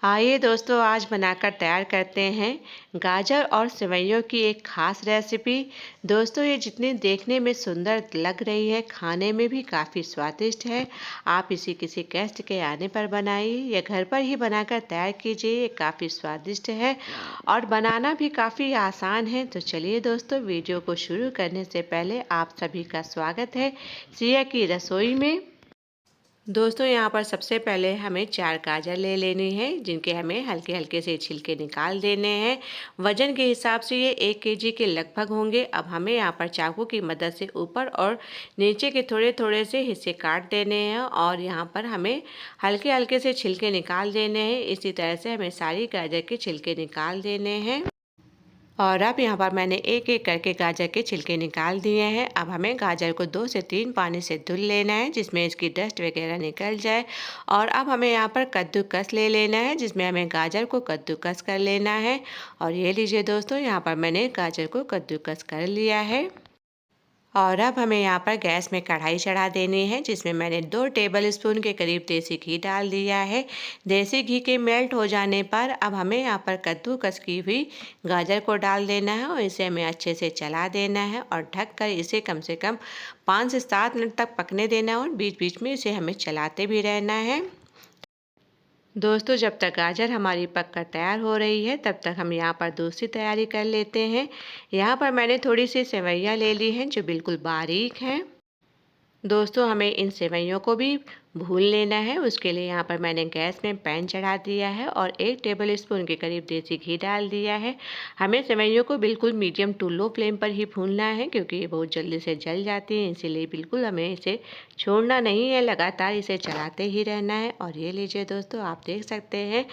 आइए दोस्तों, आज बनाकर तैयार करते हैं गाजर और सेवइयों की एक खास रेसिपी। दोस्तों, ये जितनी देखने में सुंदर लग रही है, खाने में भी काफ़ी स्वादिष्ट है। आप इसे किसी गेस्ट के आने पर बनाइए या घर पर ही बनाकर तैयार कीजिए। ये काफ़ी स्वादिष्ट है और बनाना भी काफ़ी आसान है। तो चलिए दोस्तों, वीडियो को शुरू करने से पहले आप सभी का स्वागत है सिया की रसोई में। दोस्तों, यहाँ पर सबसे पहले हमें 4 गाजर ले लेनी है, जिनके हमें हल्के हल्के से छिलके निकाल देने हैं। वज़न के हिसाब से ये 1 केजी के लगभग होंगे। अब हमें यहाँ पर चाकू की मदद से ऊपर और नीचे के थोड़े थोड़े से हिस्से काट देने हैं और यहाँ पर हमें हल्के हल्के से छिलके निकाल देने हैं। इसी तरह से हमें सारी गाजर के छिलके निकाल देने हैं। और अब यहाँ पर मैंने एक एक करके गाजर के छिलके निकाल दिए हैं। अब हमें गाजर को 2 से 3 पानी से धुल लेना है, जिसमें इसकी डस्ट वगैरह निकल जाए। और अब हमें यहाँ पर कद्दूकस ले लेना है, जिसमें हमें गाजर को कद्दूकस कर लेना है। और ये लीजिए दोस्तों, यहाँ पर मैंने गाजर को कद्दूकस कर लिया है। और अब हमें यहाँ पर गैस में कढ़ाई चढ़ा देनी है, जिसमें मैंने 2 टेबल स्पून के करीब देसी घी डाल दिया है। देसी घी के मेल्ट हो जाने पर अब हमें यहाँ पर कद्दूकस की हुई गाजर को डाल देना है और इसे हमें अच्छे से चला देना है और ढककर इसे कम से कम 5 से 7 मिनट तक पकने देना है और बीच बीच में इसे हमें चलाते भी रहना है। दोस्तों, जब तक गाजर हमारी पककर तैयार हो रही है, तब तक हम यहाँ पर दूसरी तैयारी कर लेते हैं। यहाँ पर मैंने थोड़ी सी सेवइयाँ ले ली हैं, जो बिल्कुल बारीक हैं। दोस्तों, हमें इन सेवइयों को भी भून लेना है। उसके लिए यहाँ पर मैंने गैस में पैन चढ़ा दिया है और 1 टेबल स्पून के करीब देसी घी डाल दिया है। हमें सेवइयों को बिल्कुल मीडियम टू लो फ्लेम पर ही भूनना है, क्योंकि ये बहुत जल्दी से जल जाती हैं। इसीलिए बिल्कुल हमें इसे छोड़ना नहीं है, लगातार इसे चलाते ही रहना है। और ये लीजिए दोस्तों, आप देख सकते हैं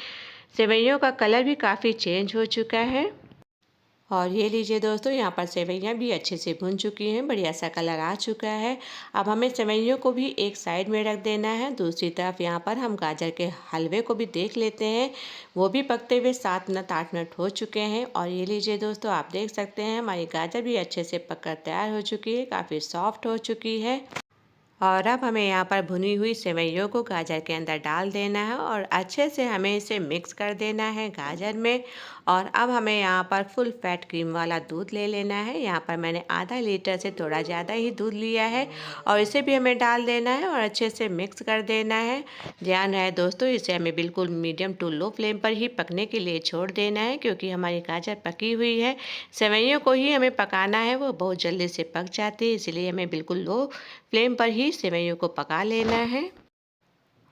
सेवइयों का कलर भी काफ़ी चेंज हो चुका है। और ये लीजिए दोस्तों, यहाँ पर सेवइयाँ भी अच्छे से भुन चुकी हैं, बढ़िया सा कलर आ चुका है। अब हमें सेवइयों को भी एक साइड में रख देना है। दूसरी तरफ यहाँ पर हम गाजर के हलवे को भी देख लेते हैं। वो भी पकते हुए 7 मिनट 8 मिनट हो चुके हैं। और ये लीजिए दोस्तों, आप देख सकते हैं हमारी गाजर भी अच्छे से पककर तैयार हो चुकी है, काफ़ी सॉफ्ट हो चुकी है। और अब हमें यहाँ पर भुनी हुई सेवइयों को गाजर के अंदर डाल देना है और अच्छे से हमें इसे मिक्स कर देना है गाजर में। और अब हमें यहाँ पर फुल फैट क्रीम वाला दूध ले लेना है। यहाँ पर मैंने आधा लीटर से थोड़ा ज़्यादा ही दूध लिया है और इसे भी हमें डाल देना है और अच्छे से मिक्स कर देना है। ध्यान रहे दोस्तों, इसे हमें बिल्कुल मीडियम टू लो फ्लेम पर ही पकने के लिए छोड़ देना है, क्योंकि हमारी गाजर पकी हुई है। सेवइयों को ही हमें पकाना है, वो बहुत जल्दी से पक जाती है, इसलिए हमें बिल्कुल लो फ्लेम पर ही सेवइयों को पका लेना है।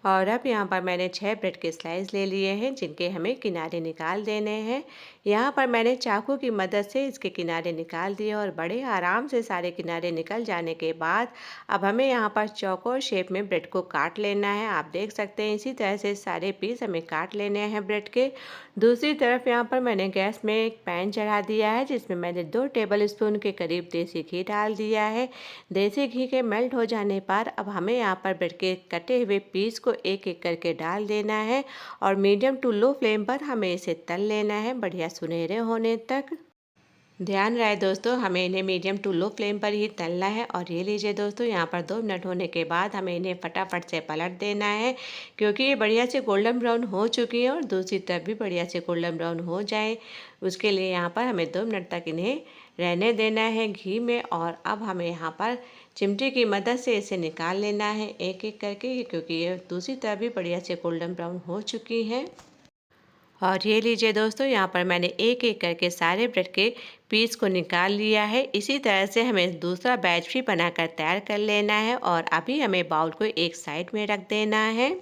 और अब यहाँ पर मैंने 6 ब्रेड के स्लाइस ले लिए हैं, जिनके हमें किनारे निकाल देने हैं। यहाँ पर मैंने चाकू की मदद से इसके किनारे निकाल दिए और बड़े आराम से सारे किनारे निकल जाने के बाद अब हमें यहाँ पर चौकोर शेप में ब्रेड को काट लेना है। आप देख सकते हैं इसी तरह से सारे पीस हमें काट लेने हैं ब्रेड के। दूसरी तरफ यहाँ पर मैंने गैस में एक पैन चढ़ा दिया है, जिसमें मैंने 2 टेबल स्पून के करीब देसी घी डाल दिया है। देसी घी के मेल्ट हो जाने पर अब हमें यहाँ पर ब्रेड के कटे हुए पीस को एक एक करके डाल देना है और मीडियम टू लो फ्लेम पर हमें इसे तल लेना है, बढ़िया सुनहरे होने तक। ध्यान रहे दोस्तों, हमें इन्हें मीडियम टू लो फ्लेम पर ही तलना है। और ये लीजिए दोस्तों, यहाँ पर 2 मिनट होने के बाद हमें इन्हें फटाफट से पलट देना है, क्योंकि ये बढ़िया से गोल्डन ब्राउन हो चुकी है और दूसरी तरफ भी बढ़िया से गोल्डन ब्राउन हो जाए। उसके लिए यहाँ पर हमें 2 मिनट तक इन्हें रहने देना है घी में। और अब हमें यहाँ पर चिमटी की मदद से इसे निकाल लेना है एक एक करके, क्योंकि ये दूसरी तरफ भी बढ़िया से गोल्डन ब्राउन हो चुकी है। और ये लीजिए दोस्तों, यहाँ पर मैंने एक एक करके सारे ब्रेड के पीस को निकाल लिया है। इसी तरह से हमें दूसरा बैच भी बनाकर तैयार कर लेना है और अभी हमें बाउल को एक साइड में रख देना है।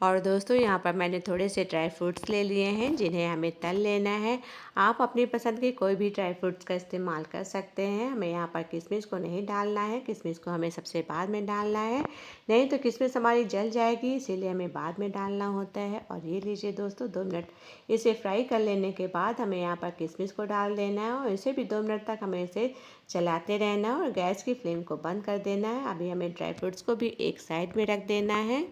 और दोस्तों, यहाँ पर मैंने थोड़े से ड्राई फ्रूट्स ले लिए हैं, जिन्हें हमें तल लेना है। आप अपनी पसंद के कोई भी ड्राई फ्रूट्स का इस्तेमाल कर सकते हैं। हमें यहाँ पर किशमिश को नहीं डालना है, किशमिश को हमें सबसे बाद में डालना है, नहीं तो किशमिश हमारी जल जाएगी, इसीलिए हमें बाद में डालना होता है। और ये लीजिए दोस्तों, 2 मिनट इसे फ्राई कर लेने के बाद हमें यहाँ पर किशमिश को डाल देना है और इसे भी 2 मिनट तक हमें इसे चलाते रहना है और गैस की फ्लेम को बंद कर देना है। अभी हमें ड्राई फ्रूट्स को भी एक साइड में रख देना है।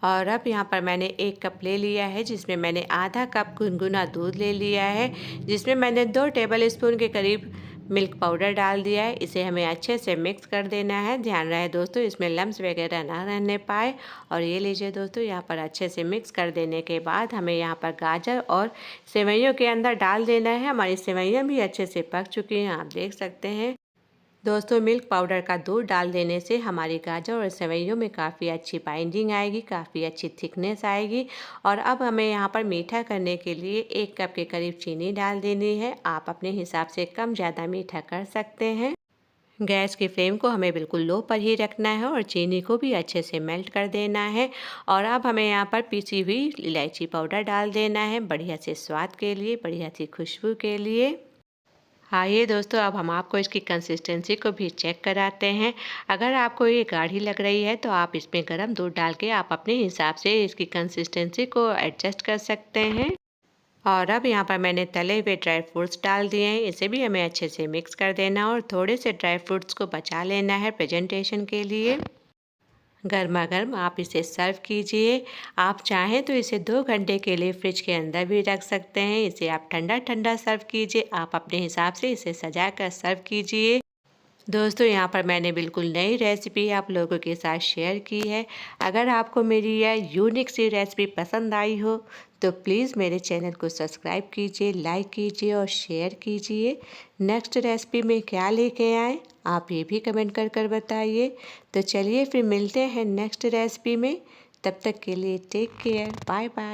और अब यहाँ पर मैंने 1 कप ले लिया है, जिसमें मैंने आधा कप गुनगुना दूध ले लिया है, जिसमें मैंने 2 टेबल स्पून के करीब मिल्क पाउडर डाल दिया है। इसे हमें अच्छे से मिक्स कर देना है। ध्यान रहे दोस्तों इसमें लम्स वगैरह ना रहने पाए। और ये लीजिए दोस्तों यहाँ पर अच्छे से मिक्स कर देने के बाद हमें यहाँ पर गाजर और सेवइयों के अंदर डाल देना है। हमारी सेवइयाँ भी अच्छे से पक चुकी हैं, आप देख सकते हैं। दोस्तों मिल्क पाउडर का दूध डाल देने से हमारी गाजर और सेवइयों में काफ़ी अच्छी बाइंडिंग आएगी, काफ़ी अच्छी थिकनेस आएगी। और अब हमें यहाँ पर मीठा करने के लिए 1 कप के करीब चीनी डाल देनी है। आप अपने हिसाब से कम ज़्यादा मीठा कर सकते हैं। गैस की फ्लेम को हमें बिल्कुल लो पर ही रखना है और चीनी को भी अच्छे से मेल्ट कर देना है। और अब हमें यहाँ पर पिसी हुई इलायची पाउडर डाल देना है, बढ़िया से स्वाद के लिए, बढ़िया सी खुशबू के लिए। आइए दोस्तों अब हम आपको इसकी कंसिस्टेंसी को भी चेक कराते हैं। अगर आपको ये गाढ़ी लग रही है तो आप इसमें गर्म दूध डाल के आप अपने हिसाब से इसकी कंसिस्टेंसी को एडजस्ट कर सकते हैं। और अब यहाँ पर मैंने तले हुए ड्राई फ्रूट्स डाल दिए हैं। इसे भी हमें अच्छे से मिक्स कर देना और थोड़े से ड्राई फ्रूट्स को बचा लेना है प्रेजेंटेशन के लिए। गर्मा गर्म आप इसे सर्व कीजिए। आप चाहें तो इसे 2 घंटे के लिए फ्रिज के अंदर भी रख सकते हैं। इसे आप ठंडा ठंडा सर्व कीजिए। आप अपने हिसाब से इसे सजा कर सर्व कीजिए। दोस्तों यहाँ पर मैंने बिल्कुल नई रेसिपी आप लोगों के साथ शेयर की है। अगर आपको मेरी यह यूनिक सी रेसिपी पसंद आई हो तो प्लीज़ मेरे चैनल को सब्सक्राइब कीजिए, लाइक कीजिए और शेयर कीजिए। नेक्स्ट रेसिपी में क्या लेके आए आप ये भी कमेंट कर बताइए। तो चलिए फिर मिलते हैं नेक्स्ट रेसिपी में। तब तक के लिए टेक केयर, बाय बाय।